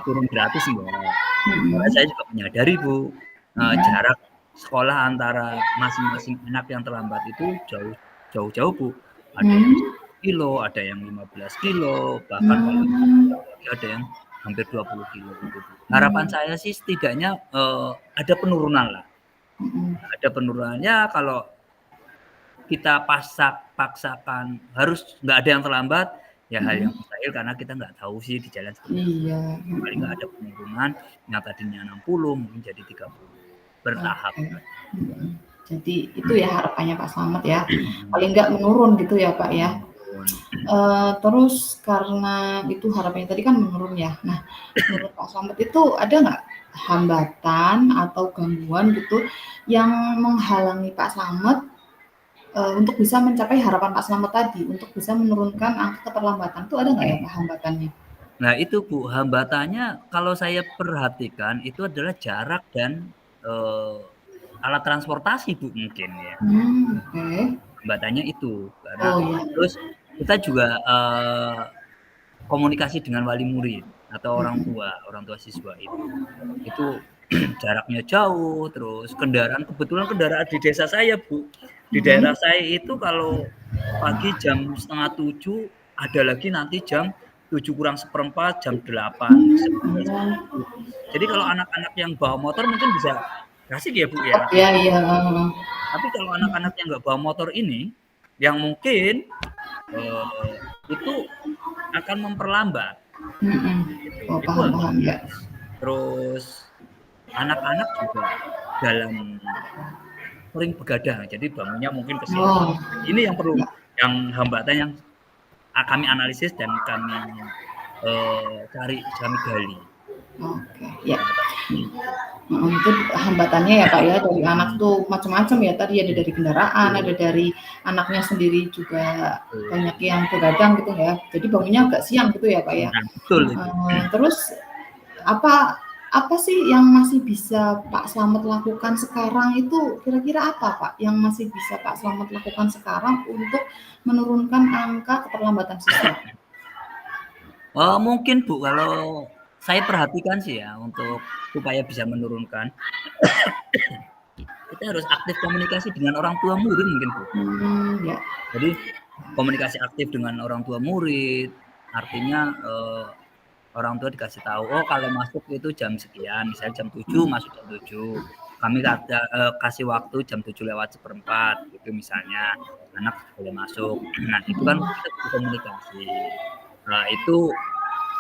Speaker 1: turun gratis enggak. Karena
Speaker 2: Mhm,
Speaker 1: saya juga menyadari, Bu,
Speaker 2: mhm,
Speaker 1: jarak sekolah antara masing-masing anak yang terlambat itu jauh-jauh, Bu. Ada yang
Speaker 2: mmm,
Speaker 1: 10 kilo, ada yang 15 kilo, bahkan kalau
Speaker 2: mmm,
Speaker 1: jauh lagi ada yang hampir 20 kilo gitu, Bu. Harapan
Speaker 2: mmm,
Speaker 1: saya sih setidaknya, ada penurunan lah,
Speaker 2: mhm,
Speaker 1: ada penurunannya kalau kita paksakan harus nggak ada yang terlambat, ya hal yang mustahil karena kita nggak tahu sih di jalan seperti apa.
Speaker 2: Iya.
Speaker 1: Paling nggak ada penurunan yang tadinya 60 mungkin jadi 30 bertahap.
Speaker 2: Oke. Jadi itu ya harapannya Pak Slamet ya. Paling nggak menurun gitu ya Pak ya. Terus karena itu harapannya tadi kan menurun ya. Nah, menurut Pak Slamet itu ada nggak hambatan atau gangguan gitu yang menghalangi Pak Slamet untuk bisa mencapai harapan Pak Slamet tadi, untuk bisa menurunkan angka keterlambatan itu ada nggak ya Pak hambatannya?
Speaker 1: Nah itu Bu, hambatannya kalau saya perhatikan itu adalah jarak dan alat transportasi Bu mungkin ya.
Speaker 2: Oke.
Speaker 1: Hambatannya itu
Speaker 2: Oh
Speaker 1: karena
Speaker 2: ya.
Speaker 1: terus kita juga komunikasi dengan wali murid atau orang tua siswa itu jaraknya jauh, terus kebetulan kendaraan di desa saya Bu, di daerah saya itu kalau pagi jam 6:30 ada lagi nanti jam 7:45, jam 8. Jadi kalau anak-anak yang bawa motor mungkin bisa asik ya Bu ya.
Speaker 2: Iya iya.
Speaker 1: Tapi kalau anak-anak yang nggak bawa motor ini, yang mungkin itu akan memperlambat.
Speaker 2: Oh
Speaker 1: Itu
Speaker 2: paham ya.
Speaker 1: Terus anak-anak juga dalam sering begadang, jadi bangunnya mungkin ke siang.
Speaker 2: Oh.
Speaker 1: Ini yang perlu, yang hambatan yang kami analisis dan kami kami gali.
Speaker 2: Oke, ya. Itu hambatannya ya Pak ya, dari anak tuh macam-macam ya, tadi ada dari kendaraan, ada dari anaknya sendiri juga banyak yang begadang gitu ya, jadi bangunnya agak siang gitu ya Pak ya.
Speaker 1: Nah, betul itu.
Speaker 2: Terus apa sih yang masih bisa Pak Slamet lakukan sekarang itu kira-kira apa Pak, yang masih bisa Pak Slamet lakukan sekarang untuk menurunkan angka keterlambatan siswa?
Speaker 1: Mungkin Bu, kalau saya perhatikan sih ya, untuk supaya bisa menurunkan, kita harus aktif komunikasi dengan orang tua murid mungkin Bu.
Speaker 2: Ya.
Speaker 1: Jadi komunikasi aktif dengan orang tua murid, artinya orang tua dikasih tahu, oh kalau masuk itu jam sekian, misalnya jam 7 masuk jam 7. Kami kasih waktu jam 7:04 gitu misalnya, anak boleh masuk. Nah itu kan kita komunikasi. Nah itu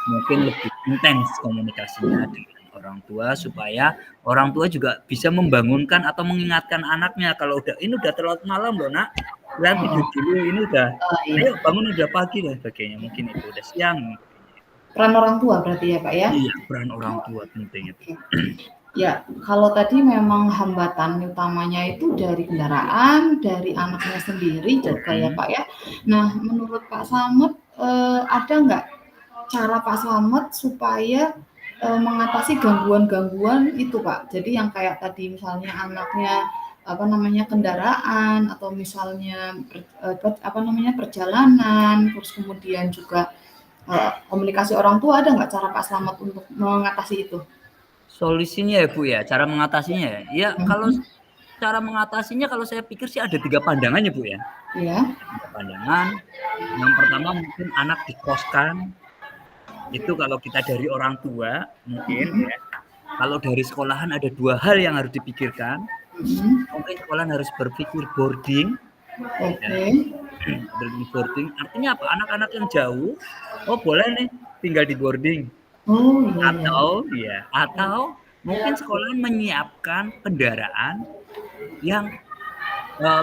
Speaker 1: mungkin lebih intens komunikasinya dengan orang tua supaya orang tua juga bisa membangunkan atau mengingatkan anaknya kalau ini udah terlalu malam loh nak, lihat tidur dulu, ini udah ayo bangun, udah pagi dan sebagainya, mungkin itu udah siang.
Speaker 2: Peran orang tua berarti ya Pak ya?
Speaker 1: Iya, peran orang tua penting itu.
Speaker 2: Ya, kalau tadi memang hambatan utamanya itu dari kendaraan, dari anaknya sendiri juga ya Pak ya. Nah, menurut Pak Slamet ada nggak cara Pak Slamet supaya mengatasi gangguan-gangguan itu Pak? Jadi yang kayak tadi misalnya anaknya kendaraan atau misalnya perjalanan, terus kemudian juga komunikasi orang tua, ada nggak cara Pak Slamet untuk mengatasi itu?
Speaker 1: Solusinya ya Bu ya, cara mengatasinya ya. Ya kalau cara mengatasinya kalau saya pikir sih ada 3 pandangan ya Bu ya.
Speaker 2: Iya.
Speaker 1: 3 pandangan. Yang pertama mungkin anak dikoskan. Itu kalau kita dari orang tua mungkin ya. Kalau dari sekolahan ada 2 hal yang harus dipikirkan. Mungkin sekolahan harus berpikir boarding.
Speaker 2: Oke.
Speaker 1: Boarding artinya apa? Anak-anak yang jauh, oh boleh nih tinggal di boarding.
Speaker 2: Oh iya.
Speaker 1: Atau mungkin sekolah menyiapkan kendaraan yang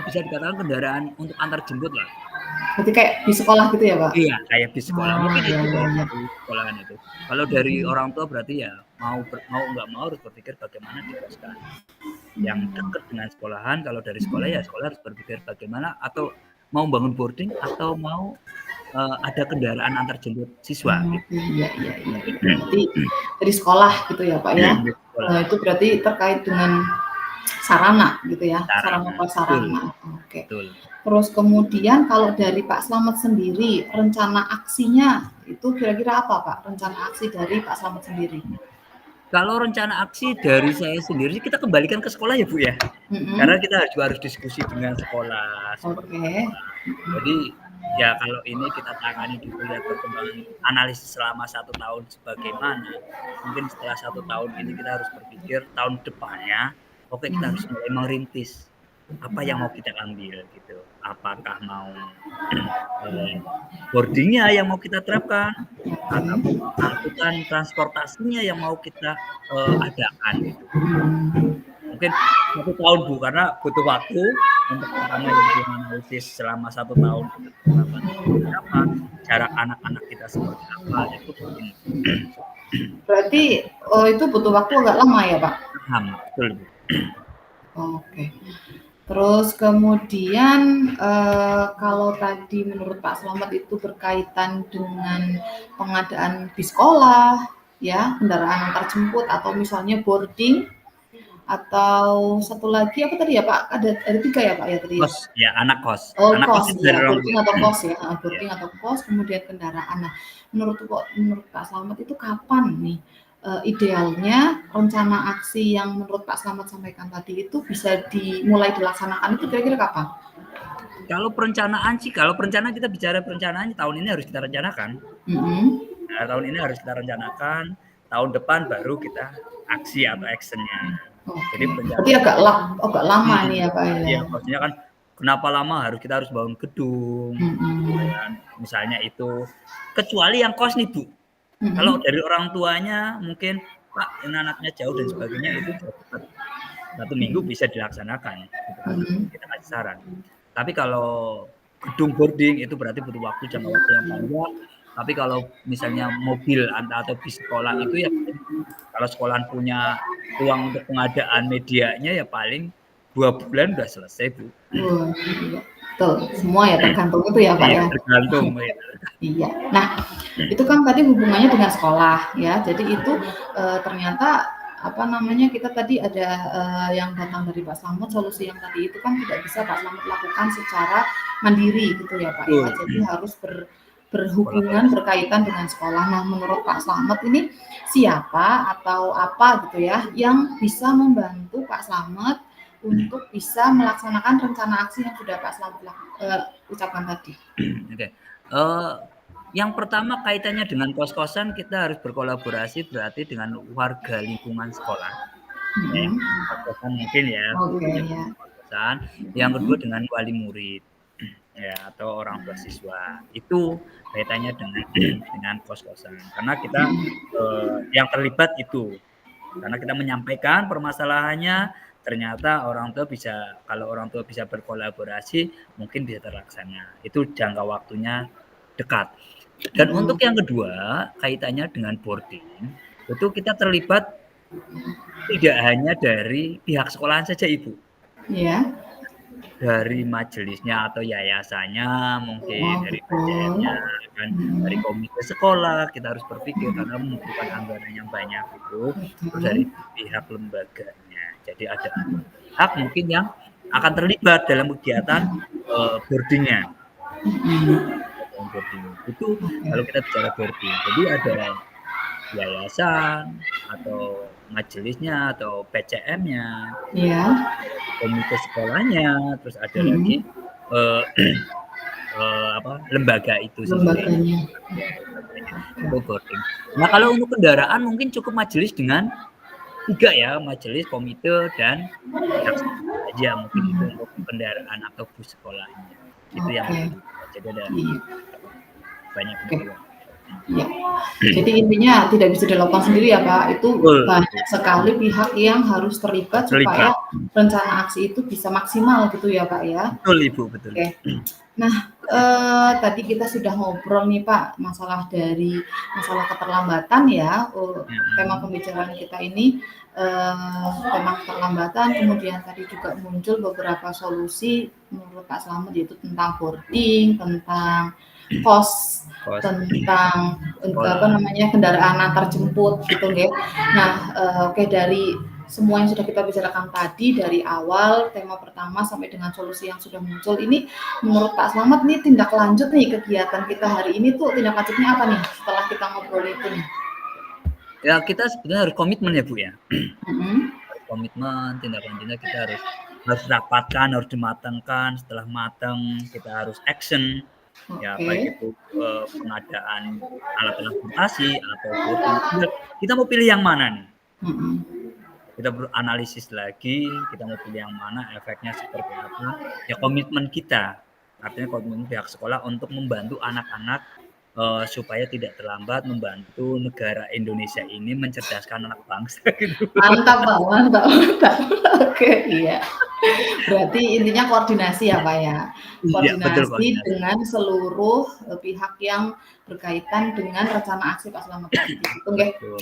Speaker 1: bisa dikatakan kendaraan untuk antar jemput lah.
Speaker 2: Berarti kayak di sekolah gitu ya Pak?
Speaker 1: Iya, kayak di sekolah. Mungkin itu dari sekolahan itu. Kalau dari orang tua berarti ya mau nggak mau harus berpikir bagaimana dikoskan yang dekat dengan sekolahan. Kalau dari sekolah ya sekolah harus berpikir bagaimana atau mau bangun boarding atau mau ada kendaraan antar jemput siswa.
Speaker 2: Iya. Berarti dari sekolah gitu ya Pak ya? Itu berarti terkait dengan sarana gitu ya? Sarana. Oke. Terus kemudian kalau dari Pak Slamet sendiri, rencana aksinya itu kira-kira apa Pak? Rencana aksi dari Pak Slamet sendiri?
Speaker 1: Kalau rencana aksi dari saya sendiri kita kembalikan ke sekolah ya Bu ya. Karena kita juga harus diskusi dengan sekolah. Jadi ya kalau ini kita tangani dulu lihat perkembangan analisis selama 1 tahun sebagaimana. Mungkin setelah 1 tahun ini kita harus berpikir tahun depannya, oke kita harus mulai merintis. apa yang mau kita ambil gitu. Apakah mau boarding-nya yang mau kita terapkan atau
Speaker 2: Oke.
Speaker 1: angkutan transportasinya yang mau kita adakan gitu.
Speaker 2: Hmm.
Speaker 1: Mungkin 1 tahun Bu, karena butuh waktu untuk pertama yaitu analisis selama 1 tahun kita penerapan seperti apa, jarak anak-anak kita seperti apa, itu penting.
Speaker 2: Berarti itu butuh waktu agak lama ya Pak?
Speaker 1: Paham, betul Bu.
Speaker 2: Oke. Terus kemudian kalau tadi menurut Pak Slamet itu berkaitan dengan pengadaan bis sekolah, ya kendaraan antar jemput atau misalnya boarding atau satu lagi apa tadi ya Pak? Ada 3 ya Pak ya tadi ya?
Speaker 1: Kos, ya anak kos.
Speaker 2: Oh
Speaker 1: Anak kos
Speaker 2: kos
Speaker 1: itu dari
Speaker 2: ya,
Speaker 1: orang
Speaker 2: boarding
Speaker 1: tua.
Speaker 2: atau kos ya,
Speaker 1: Ya.
Speaker 2: boarding atau kos, kemudian kendaraan. Nah, menurut Pak Slamet itu kapan nih idealnya rencana aksi yang menurut Pak Slamet sampaikan tadi itu bisa dimulai dilaksanakan itu kira-kira kapan?
Speaker 1: Kalau perencanaan kita bicara perencanaan tahun ini harus kita rencanakan.
Speaker 2: Mm-hmm.
Speaker 1: Nah, tahun ini harus kita rencanakan, tahun depan baru kita aksi atau actionnya. Jadi
Speaker 2: Oke. Berarti
Speaker 1: perencanaan.
Speaker 2: agak lama nih ya Pak
Speaker 1: Iya,
Speaker 2: ya.
Speaker 1: maksudnya kan kenapa lama kita harus bangun gedung, gitu
Speaker 2: Mm-hmm.
Speaker 1: kan. Misalnya itu, kecuali yang kos nih Bu. Kalau
Speaker 2: Mm-hmm.
Speaker 1: dari orang tuanya mungkin Pak, ini anaknya jauh dan sebagainya itu cepat. 1 minggu bisa dilaksanakan, gitu kan.
Speaker 2: Mm-hmm.
Speaker 1: Kita kasih saran. Tapi kalau gedung boarding itu berarti butuh waktu jangka waktu yang panjang. Tapi kalau misalnya mobil atau bis sekolah itu ya kalau sekolahan punya uang untuk pengadaan medianya ya paling 2 bulan udah selesai Bu.
Speaker 2: Wah, iya. Betul. Semua ya tergantung itu ya Pak
Speaker 1: Iya
Speaker 2: ya.
Speaker 1: tergantung gitu.
Speaker 2: Iya. Nah, itu kan tadi hubungannya dengan sekolah ya. Jadi itu ternyata apa namanya kita tadi ada yang datang dari Pak Slamet solusi yang tadi itu kan tidak bisa Pak Slamet lakukan secara mandiri gitu ya Pak ya.
Speaker 1: Betul.
Speaker 2: Jadi harus berhubungan
Speaker 1: Kolaborasi.
Speaker 2: berkaitan dengan sekolah. Nah, menurut Pak Slamet ini siapa atau apa gitu ya yang bisa membantu Pak Slamet untuk bisa melaksanakan rencana aksi yang sudah Pak Slamet ucapkan tadi?
Speaker 1: Oke. Yang pertama kaitannya dengan kos-kosan kita harus berkolaborasi berarti dengan warga lingkungan sekolah. Ya, yang
Speaker 2: Mhm.
Speaker 1: kos-kosan mungkin ya, Bu,
Speaker 2: Oke,
Speaker 1: yang
Speaker 2: ya.
Speaker 1: kos-kosan. Yang kedua
Speaker 2: Mhm.
Speaker 1: dengan wali murid ya atau orang tua siswa. Itu kaitannya dengan dengan kos-kosan. Karena kita yang terlibat itu. Karena kita menyampaikan permasalahannya, ternyata kalau orang tua bisa berkolaborasi mungkin bisa terlaksana. Itu jangka waktunya dekat. Dan untuk
Speaker 2: Mhm.
Speaker 1: yang kedua, kaitannya dengan boarding, itu kita terlibat tidak hanya dari pihak sekolahan saja, Ibu.
Speaker 2: Iya.
Speaker 1: Dari majelisnya atau yayasannya, mungkin
Speaker 2: Oh,
Speaker 1: dari
Speaker 2: betul.
Speaker 1: PCM-nya, kan, dari
Speaker 2: Mhm.
Speaker 1: komite sekolah, kita harus berpikir karena membutuhkan anggaran yang banyak itu, terus dari
Speaker 2: Betul.
Speaker 1: pihak lembaganya. Jadi ada pihak mungkin yang akan terlibat dalam kegiatan boarding-nya.
Speaker 2: Mhm.
Speaker 1: Boarding. Itu kalau
Speaker 2: Oke.
Speaker 1: kita bicara boarding. Jadi ada yayasan atau majelisnya atau PCM-nya,
Speaker 2: Iya.
Speaker 1: komite sekolahnya, terus ada lagi
Speaker 2: Mhm.
Speaker 1: eh, lembaga itu sendiri.
Speaker 2: Lembaganya.
Speaker 1: Ya, lembaganya. Itu
Speaker 2: Oke.
Speaker 1: boarding. Nah, kalau untuk kendaraan mungkin cukup majelis dengan 3 ya, majelis, komite, dan pihak sekolah aja mungkin itu
Speaker 2: Mhm.
Speaker 1: untuk kendaraan atau bus sekolahnya. Itu yang
Speaker 2: Oke.
Speaker 1: jadi ada
Speaker 2: Iya.
Speaker 1: banyak
Speaker 2: Oke.
Speaker 1: kebutuhan.
Speaker 2: Iya. Jadi intinya tidak bisa dilakukan sendiri ya Pak, itu
Speaker 1: Betul,
Speaker 2: banyak sekali pihak yang harus terlibat supaya
Speaker 1: terlibat.
Speaker 2: rencana aksi itu bisa maksimal gitu ya Pak ya.
Speaker 1: Betul Ibu, betul.
Speaker 2: Oke. Nah, tadi kita sudah ngobrol nih Pak, masalah keterlambatan ya, tema
Speaker 1: Mhm.
Speaker 2: pembicaraan kita ini, tema keterlambatan, kemudian tadi juga muncul beberapa solusi menurut Pak Slamet yaitu tentang boarding, tentang kos,
Speaker 1: Kos,
Speaker 2: tentang, apa
Speaker 1: sekolah.
Speaker 2: namanya, kendaraan antar jemput gitu nggih. Nah, oke dari semua yang sudah kita bicarakan tadi dari awal tema pertama sampai dengan solusi yang sudah muncul ini menurut Pak Slamet nih tindak lanjut nih kegiatan kita hari ini tuh tindak lanjutnya apa nih setelah kita ngobrol itu nih?
Speaker 1: Ya kita sebenarnya harus komitmen ya Bu ya.
Speaker 2: Mhm.
Speaker 1: Harus komitmen, tindak lanjutnya kita harus rapatkan, harus dimatangkan, setelah matang kita harus action. Ya baik
Speaker 2: Oke.
Speaker 1: itu pengadaan alat transportasi atau boarding. Kita mau pilih yang mana nih?
Speaker 2: Mhm.
Speaker 1: kita perlu analisis lagi, kita mau pilih yang mana, efeknya seperti apa. Ya komitmen kita, artinya komitmen pihak sekolah untuk membantu anak-anak supaya tidak terlambat, membantu negara Indonesia ini mencerdaskan anak bangsa gitu.
Speaker 2: Mantap, Pak, mantap, mantap. Oke, iya. Berarti intinya koordinasi ya, Pak, ya.
Speaker 1: Iya, betul
Speaker 2: Koordinasi
Speaker 1: koordinasi.
Speaker 2: dengan seluruh pihak yang berkaitan dengan rencana aksi Pak Slamet tadi. Gitu nggih.
Speaker 1: Betul.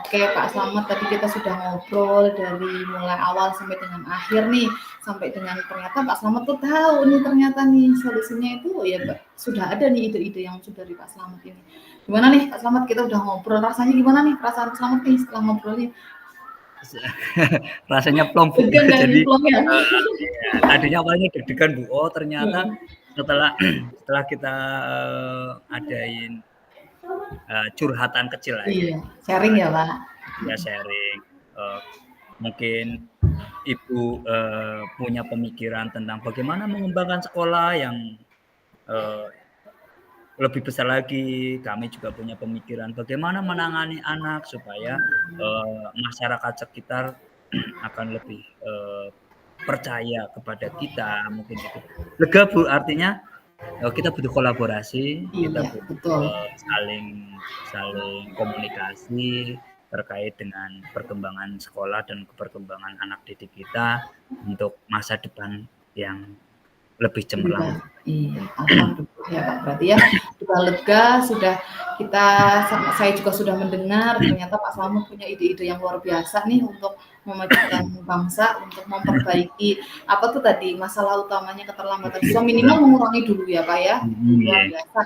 Speaker 2: Oke, Pak Slamet, tadi kita sudah ngobrol dari mulai awal sampai dengan akhir nih, sampai dengan ternyata Pak Slamet tuh tahu nih ternyata nih solusinya itu ya sudah ada nih ide-ide yang sudah dari Pak Slamet ini. Gimana nih Pak Slamet, kita udah ngobrol, rasanya gimana nih perasaan Slamet nih setelah ngobrol nih?
Speaker 1: Rasanya plong Bu.
Speaker 2: Deg-degan nggak nih,
Speaker 1: Jadi
Speaker 2: plong ya?
Speaker 1: ya, tadinya awalnya deg-degan Bu. Oh ternyata setelah kita adain curhatan kecil aja.
Speaker 2: Iya, sharing ya Pak.
Speaker 1: Ya sharing. Mungkin Ibu punya pemikiran tentang bagaimana mengembangkan sekolah yang lebih besar lagi. Kami juga punya pemikiran bagaimana menangani anak supaya masyarakat sekitar akan lebih percaya kepada kita, mungkin itu. Lega Bu, artinya kita butuh kolaborasi, kita
Speaker 2: Iya,
Speaker 1: butuh
Speaker 2: betul.
Speaker 1: saling komunikasi terkait dengan perkembangan sekolah dan perkembangan anak didik kita untuk masa depan yang lebih cemerlang.
Speaker 2: Iya, alhamdulillah ya Pak. Berarti ya sudah lega, sudah kita saya juga sudah mendengar ternyata Pak Slamet punya ide-ide yang luar biasa nih untuk memajukan bangsa, untuk memperbaiki apa tuh tadi masalah utamanya keterlambatan siswa minimal mengurangi dulu ya Pak ya. Luar biasa.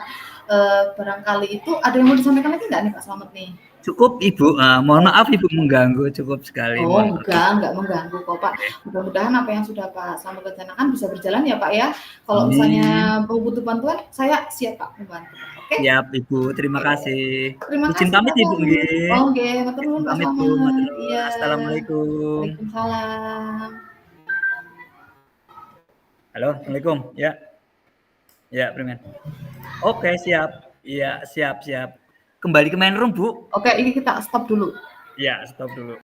Speaker 2: Barangkali itu ada yang mau disampaikan lagi nggak nih Pak Slamet nih?
Speaker 1: Cukup Ibu, mohon maaf Ibu mengganggu, cukup sekali.
Speaker 2: Oh enggak mengganggu kok Pak. Mudah-mudahan apa yang sudah Pak Slamet rencanakan bisa berjalan ya Pak ya. Kalau misalnya mau butuh bantuan, saya siap Pak membantu. Oke?
Speaker 1: Siap Ibu, terima kasih.
Speaker 2: Terima
Speaker 1: Izin
Speaker 2: kasih
Speaker 1: pamit
Speaker 2: Pak
Speaker 1: Ibu
Speaker 2: Slamet.
Speaker 1: nggih.
Speaker 2: Oh nggih, matur
Speaker 1: Izin
Speaker 2: nuwun Pak
Speaker 1: pamit Bu, matur
Speaker 2: Slamet.
Speaker 1: nuwun.
Speaker 2: Iya.
Speaker 1: Assalamualaikum.
Speaker 2: Waalaikumsalam.
Speaker 1: Halo, Assalamualaikum. Ya. Ya, Primen. Oke, siap. Iya, siap. Kembali ke main room, Bu.
Speaker 2: Oke, ini kita stop dulu.
Speaker 1: Iya, stop dulu.